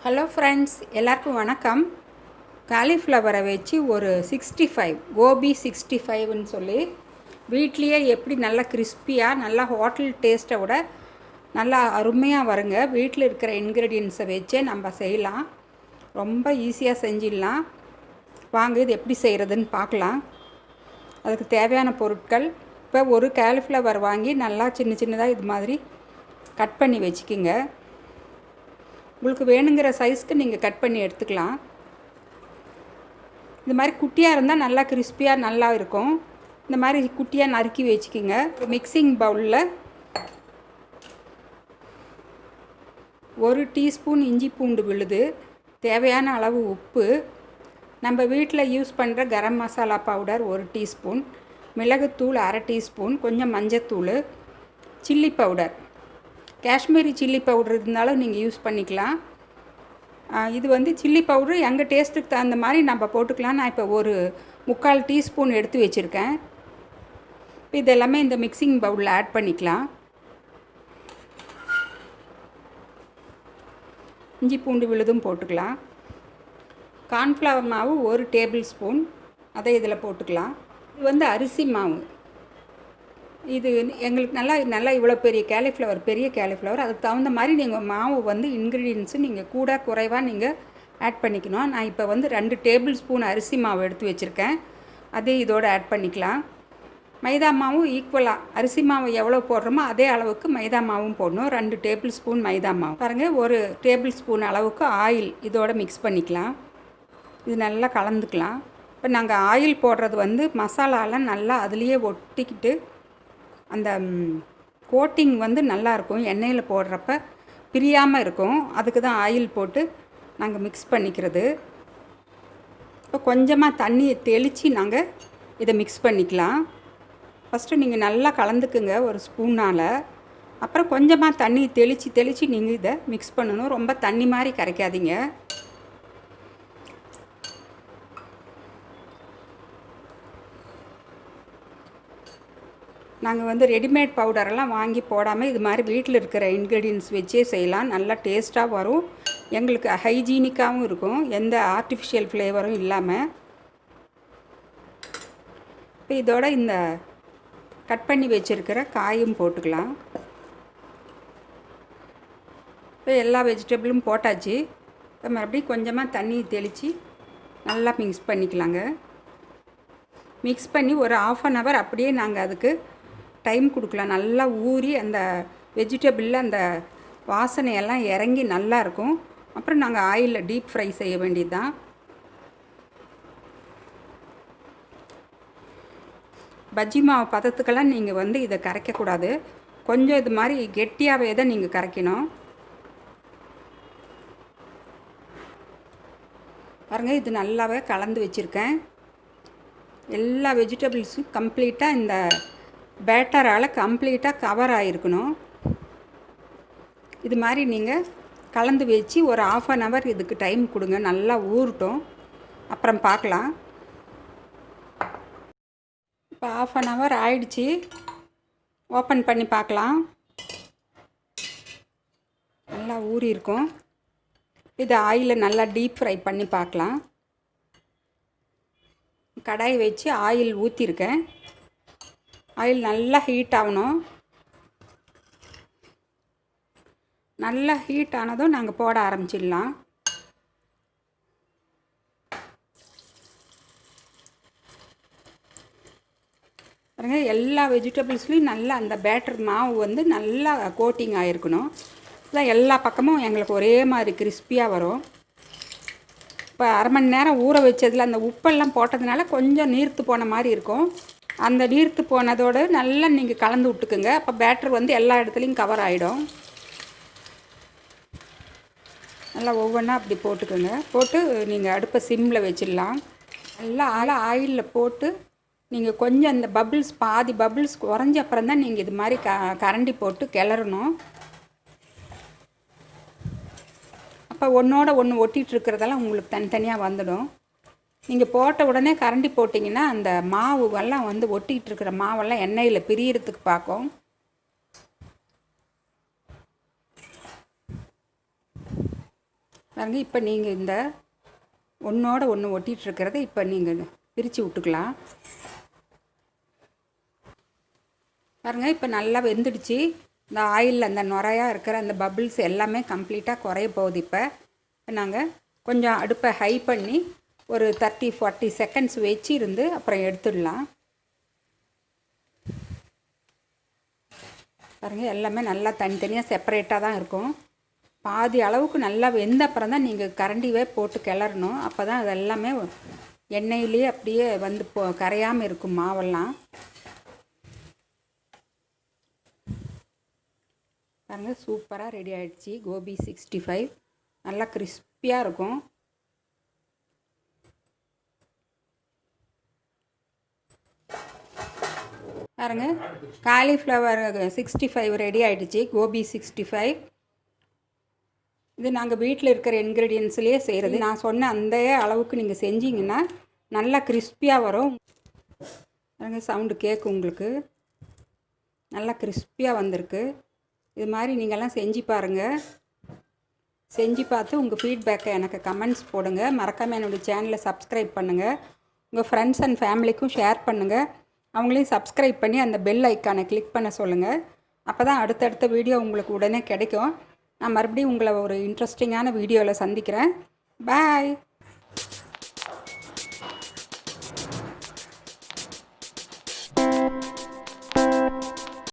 Hello friends, எல்லாருக்கும் வணக்கம். காலிஃப்ளவரை வச்சு ஒரு 65 கோபி 65ன்னு சொல்லி வீட்லேயே எப்படி நல்லா கிறிஸ்பியாக நல்லா ஹோட்டல் டேஸ்ட்டை விட நல்லா அருமையாக வருங்க. வீட்டில் இருக்கிற இன்க்ரீடியன்ஸை வச்சே நம்ம செய்யலாம். ரொம்ப ஈஸியாக செஞ்சிடலாம். வாங்க இது எப்படி செய்கிறதுன்னு பார்க்கலாம். அதுக்கு தேவையான பொருட்கள், இப்போ ஒரு காலிஃப்ளவர் வாங்கி நல்லா சின்ன சின்னதாக இது மாதிரி கட் பண்ணி வச்சுக்கிங்க. உங்களுக்கு வேணுங்கிற சைஸ்க்கு நீங்கள் கட் பண்ணி எடுத்துக்கலாம். இந்த மாதிரி குட்டியாக இருந்தால் நல்லா கிறிஸ்பியாக நல்லா இருக்கும். இந்த மாதிரி குட்டியாக நறுக்கி வச்சுக்கிங்க. ஒரு மிக்சிங் பவுலில் 1 டீஸ்பூன் இஞ்சி பூண்டு விழுது, தேவையான அளவு உப்பு, நம்ம வீட்டில் யூஸ் பண்ணுற கரம் மசாலா பவுடர் 1 டீஸ்பூன், மிளகுத்தூள் 1/2 டீஸ்பூன், கொஞ்சம் மஞ்சத்தூள், chilli powder, Kashmiri chilli powder இருந்தாலும் நீங்கள் யூஸ் பண்ணிக்கலாம். இது வந்து சில்லி பவுட்ரு எங்கள் டேஸ்ட்டுக்கு தகுந்த மாதிரி நம்ம போட்டுக்கலாம். நான் இப்போ ஒரு 3/4 டீஸ்பூன் எடுத்து வச்சுருக்கேன். இப்போ இதெல்லாமே இந்த மிக்சிங் பவுலில் ஆட் பண்ணிக்கலாம். இஞ்சி பூண்டு விழுதும் போட்டுக்கலாம். கார்ன்ஃப்ளவர் மாவு 1 டேபிள் ஸ்பூன், அதை இதில் போட்டுக்கலாம். இது வந்து அரிசி மாவு. இது எங்களுக்கு நல்லா இவ்வளோ பெரிய காலிஃப்ளவர், அதுக்கு தகுந்த மாதிரி நீங்கள் மாவு வந்து இன்க்ரீடியன்ஸு நீங்கள் கூட குறைவாக நீங்கள் ஆட் பண்ணிக்கணும். நான் இப்போ வந்து 2 டேபிள் ஸ்பூன் அரிசி மாவு எடுத்து வச்சுருக்கேன். அதே இதோடு ஆட் பண்ணிக்கலாம். மைதா மாவும் ஈக்குவலாக அரிசி மாவு எவ்வளோ போடுறோமோ அதே அளவுக்கு மைதா மாவும் போடணும். 2 டேபிள் ஸ்பூன் மைதா மாவு. பாருங்கள், 1 டேபிள் ஸ்பூன் அளவுக்கு ஆயில் இதோட மிக்ஸ் பண்ணிக்கலாம். இது நல்லா கலந்துக்கலாம். இப்போ நாங்கள் ஆயில் போடுறது வந்து மசாலாலாம் நல்லா அதுலேயே ஒட்டிக்கிட்டு அந்த கோட்டிங் வந்து நல்லாயிருக்கும். எண்ணெயில் போடுறப்ப பிரியாமல் இருக்கும். அதுக்கு தான் ஆயில் போட்டு நாங்கள் மிக்ஸ் பண்ணிக்கிறது. இப்போ கொஞ்சமாக தண்ணியை தெளித்து நாங்கள் இதை மிக்ஸ் பண்ணிக்கலாம். ஃபஸ்ட்டு நீங்கள் நல்லா கலந்துக்குங்க ஒரு ஸ்பூனால். அப்புறம் கொஞ்சமாக தண்ணி தெளித்து நீங்கள் இதை மிக்ஸ் பண்ணணும். ரொம்ப தண்ணி மாதிரி கரைக்காதீங்க. நாங்கள் வந்து ரெடிமேட் பவுடரெல்லாம் வாங்கி போடாமல் இது மாதிரி வீட்டில் இருக்கிற இன்க்ரீடியன்ஸ் வச்சே செய்யலாம். நல்லா டேஸ்ட்டாக வரும். எங்களுக்கு ஹைஜீனிக்காகவும் இருக்கும், எந்த ஆர்டிஃபிஷியல் ஃப்ளேவரும் இல்லாமல். இப்போ இதோட இந்த கட் பண்ணி வச்சுருக்கிற காயும் போட்டுக்கலாம். இப்போ எல்லா வெஜிடபிளும் போட்டாச்சு. இப்போ மறுபடியும் கொஞ்சமாக தண்ணி தெளித்து நல்லா மிக்ஸ் பண்ணிக்கலாங்க. மிக்ஸ் பண்ணி ஒரு 1/2 hour அப்படியே நாங்கள் அதுக்கு டைம் கொடுக்கலாம். நல்லா ஊறி அந்த வெஜிடபிளில் அந்த வாசனையெல்லாம் இறங்கி நல்லாயிருக்கும். அப்புறம் நாங்கள் ஆயிலில் டீப் ஃப்ரை செய்ய வேண்டியது தான். பஜ்ஜி மாவு பதத்துக்கெல்லாம் நீங்கள் வந்து இதை கரைக்கக்கூடாது. கொஞ்சம் இது மாதிரி கெட்டியாகவே தான் நீங்கள் கரைக்கணும். பாருங்கள், இது நல்லாவே கலந்து வச்சுருக்கேன். எல்லா வெஜிடபிள்ஸும் கம்ப்ளீட்டாக இந்த பேட்டரால் கம்ப்ளீட்டாக கவர் ஆகிருக்கணும். இது மாதிரி நீங்கள் கலந்து வச்சு ஒரு 1/2 hour இதுக்கு டைம் கொடுங்க. நல்லா ஊறட்டும், அப்புறம் பார்க்கலாம். இப்போ 1/2 hour ஆயிடுச்சு. ஓப்பன் பண்ணி பார்க்கலாம். நல்லா ஊறி இருக்கும். இது ஆயிலில் நல்லா டீப் ஃப்ரை பண்ணி பார்க்கலாம். கடாய் வச்சு ஆயில் ஊற்றிருக்கேன். ஆயில் நல்லா ஹீட் ஆகணும். நல்லா ஹீட் ஆனதும் நாங்கள் போட ஆரம்பிச்சிடலாம். பாருங்க, எல்லா வெஜிடபிள்ஸ்லேயும் நல்லா அந்த பேட்டர் மாவு வந்து நல்லா கோட்டிங் ஆகிருக்கணும். இதான் எல்லா பக்கமும் எங்களுக்கு ஒரே மாதிரி கிறிஸ்பியாக வரும். இப்போ 1/2 மணி நேரம் ஊற வச்சதில் அந்த உப்பெல்லாம் போட்டதுனால கொஞ்சம் நீர்த்து போன மாதிரி இருக்கும். அந்த நீர்த்து போனதோடு நல்லா நீங்கள் கலந்து விட்டுக்குங்க. அப்போ பேட்டர் வந்து எல்லா இடத்துலையும் கவர் ஆகிடும். நல்லா ஒவ்வொன்றா அப்படி போட்டுக்கோங்க. போட்டு நீங்கள் அடுப்பை சிம்மில் வச்சிடலாம். நல்லா ஆயிலில் போட்டு நீங்கள் கொஞ்சம் அந்த பாதி பபிள்ஸ் குறைஞ்ச அப்புறம் தான் நீங்கள் இது மாதிரி கரண்டி போட்டு கிளறணும். அப்போ ஒன்றோட ஒன்று ஒட்டிகிட்ருக்கிறதெல்லாம் உங்களுக்கு தனித்தனியாக வந்துடும். நீங்கள் போட்ட உடனே கரண்டி போட்டிங்கன்னா அந்த மாவுவெல்லாம் வந்து ஒட்டிகிட்டு இருக்கிற மாவெல்லாம் எண்ணெயில் பிரியறதுக்கு பார்க்கும். பாருங்கள். இப்போ நீங்கள் இந்த ஒன்றோட ஒன்று ஒட்டிகிட்ருக்கிறத இப்போ நீங்கள் பிரித்து விட்டுக்கலாம். பாருங்கள், இப்போ நல்லா வெந்துடுச்சு. இந்த ஆயிலில் அந்த நுரையாக இருக்கிற அந்த பபிள்ஸ் எல்லாமே கம்ப்ளீட்டாக குறைய போகுது. இப்போ நாங்கள் கொஞ்சம் அடுப்பை ஹை பண்ணி ஒரு 30-40 செகண்ட்ஸ் வச்சு இருந்து அப்புறம் எடுத்துடலாம். பாருங்கள், எல்லாமே நல்லா தனித்தனியாக செப்பரேட்டாக தான் இருக்கும். பாதி அளவுக்கு நல்லா வெந்த அப்புறம் தான் நீங்கள் கரண்டியே போட்டு கிளறணும். அப்போ தான் அது எல்லாமே எண்ணெயிலேயே அப்படியே வந்து கரையாமல் இருக்கும் மாவெல்லாம். பாருங்கள், சூப்பராக ரெடி ஆகிடுச்சி கோபி 65. நல்லா கிறிஸ்பியாக இருக்கும். பாருங்கள், காலிஃப்ளவர் 65 ரெடி ஆகிடுச்சி. கோபி 65 இது நாங்கள் வீட்டில் இருக்கிற இன்க்ரீடியன்ஸ்லேயே செய்கிறது. நான் சொன்ன அந்த அளவுக்கு நீங்கள் செஞ்சிங்கன்னா நல்லா கிறிஸ்பியாக வரும். பாருங்கள், சவுண்டு கேட்கும் உங்களுக்கு. நல்லா கிறிஸ்பியாக வந்திருக்கு. இது மாதிரி நீங்கள்லாம் செஞ்சு பாருங்கள். செஞ்சு பார்த்து உங்கள் ஃபீட்பேக்கை எனக்கு கமெண்ட்ஸ் போடுங்க. மறக்காமல் என்னுடைய சேனலை சப்ஸ்கிரைப் பண்ணுங்கள். உங்கள் ஃப்ரெண்ட்ஸ் அண்ட் ஃபேமிலிக்கும் ஷேர் பண்ணுங்கள். அவங்களையும் சப்ஸ்கிரைப் பண்ணி அந்த பெல் ஐக்கானை கிளிக் பண்ண சொல்லுங்கள். அப்போ தான் அடுத்தடுத்த வீடியோ உங்களுக்கு உடனே கிடைக்கும். நான் மறுபடியும் உங்களை ஒரு இன்ட்ரெஸ்டிங்கான வீடியோவில் சந்திக்கிறேன். பாய்.